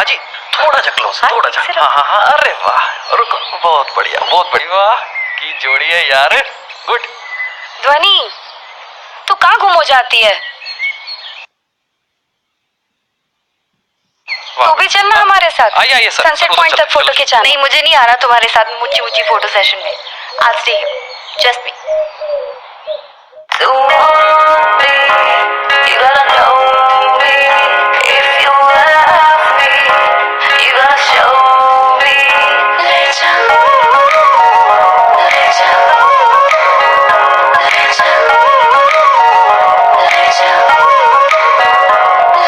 हाँ जी, थोड़ा सा क्लोज, थोड़ा सा। हाँ हाँ हाँ, अरे वाह, रुको, बहुत बढ़िया, बहुत बढ़िया, वाह की जोड़ी है यार, गुड। ध्वनि, तू कहाँ गुम हो जाती है? तू भी चलना हमारे साथ। आइए सर, सनसेट पॉइंट तक फोटो खिंचाना। नहीं, मुझे नहीं आ रहा तुम्हारे साथ ऊंची ऊंची फोटो सेशन में। I'll stay here, just me. So you gotta know me if you love me. You gotta show me. ले जाओ, ले जाओ, ले जाओ, ले जाओ,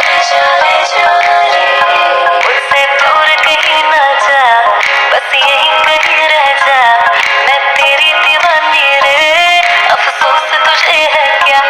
ले जा, ले जा रे। मुझसे दूर कहीं ना जा, बस यहीं कहीं रह जा। मैं तेरी दीवानी रे, अफसोस तुझे है क्या?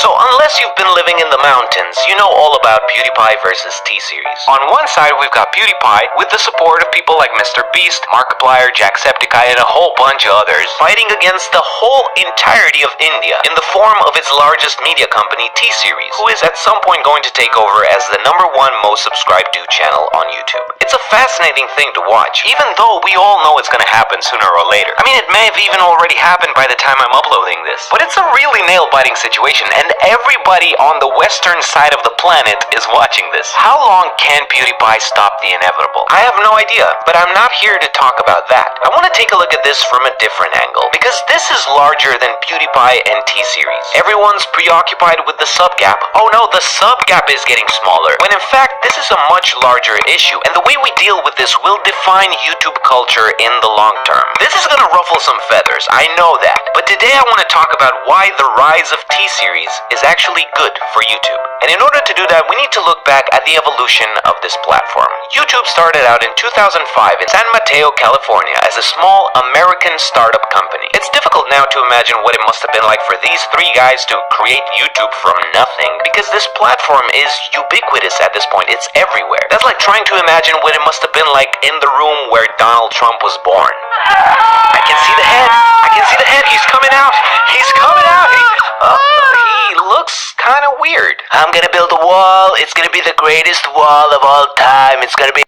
So unless you've been living in the mountains, you know all about PewDiePie versus T-Series. On one side, we've got PewDiePie with the support of people like Mr. Beast, Markiplier, Jacksepticeye, and a whole bunch of others, fighting against the whole entirety of India in the form of its largest media company, T-Series, who is at some point going to take over as the #1 most subscribed to channel on YouTube. It's a fascinating thing to watch, even though we all know it's gonna happen sooner or later. I mean, it may have even already happened by the time I'm uploading this. But it's a really nail-biting situation, and everybody on the western side of the planet is watching this. How long can PewDiePie stop the inevitable? I have no idea, but I'm not here to talk about that. I want to take a look at this from a different angle, because this is larger than PewDiePie and T-Series. Everyone's preoccupied with the sub gap. Oh no, the sub gap is getting smaller, when in fact this is a much larger issue, and the way we deal with this will define YouTube culture in the long term. This is gonna ruffle some feathers, I know that, but today I want to talk about why the rise of T-Series is actually good for YouTube. And in order to do that, we need to look back at the evolution of this platform. YouTube started out in 2005 in San Mateo, California as a small American startup company. It's difficult now to imagine what it must have been like for these three guys to create YouTube from nothing, because this platform is ubiquitous at this point. It's everywhere. That's like trying to imagine what it must have been like in the room where Donald Trump was born. I can see the head. I can see the head. He's coming out. He's coming out. He looks kind of weird. I'm gonna build a wall. It's gonna be the greatest wall of all time. It's gonna be...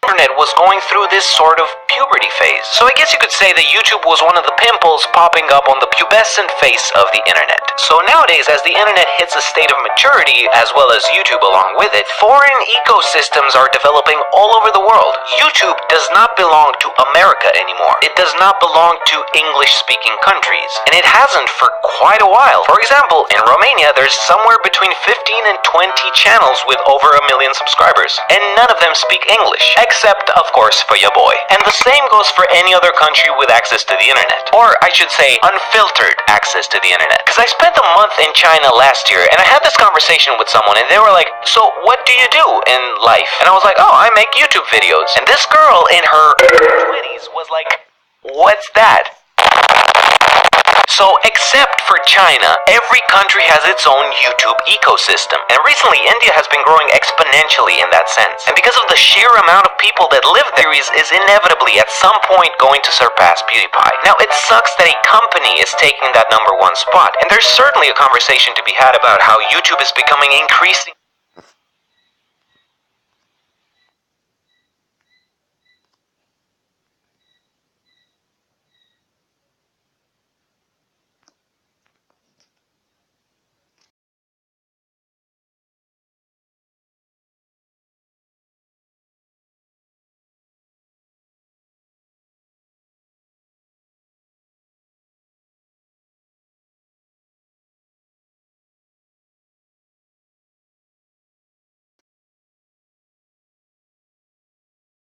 Internet was going through this sort of puberty phase. So I guess you could say that YouTube was one of the pimples popping up on the pubescent face of the internet. So nowadays, as the internet hits a state of maturity, as well as YouTube along with it, foreign ecosystems are developing all over the world. YouTube does not belong to America anymore. It does not belong to English-speaking countries. And it hasn't for quite a while. For example, in Romania, there's somewhere between 15 and 20 channels with over 1 million subscribers. And none of them speak English. Except, of course, for your boy. And the same goes for any other country with access to the internet. Or, I should say, unfiltered access to the internet. Because I spent a month in China last year, and I had this conversation with someone, and they were like, so what do you do in life? And I was like, oh, I make YouTube videos. And this girl in her 20s was like, what's that? So, except for China, every country has its own YouTube ecosystem. And recently, India has been growing exponentially in that sense. And because of the sheer amount of people that live there, is inevitably at some point going to surpass PewDiePie. Now, it sucks that a company is taking that #1 spot. And there's certainly a conversation to be had about how YouTube is becoming increasingly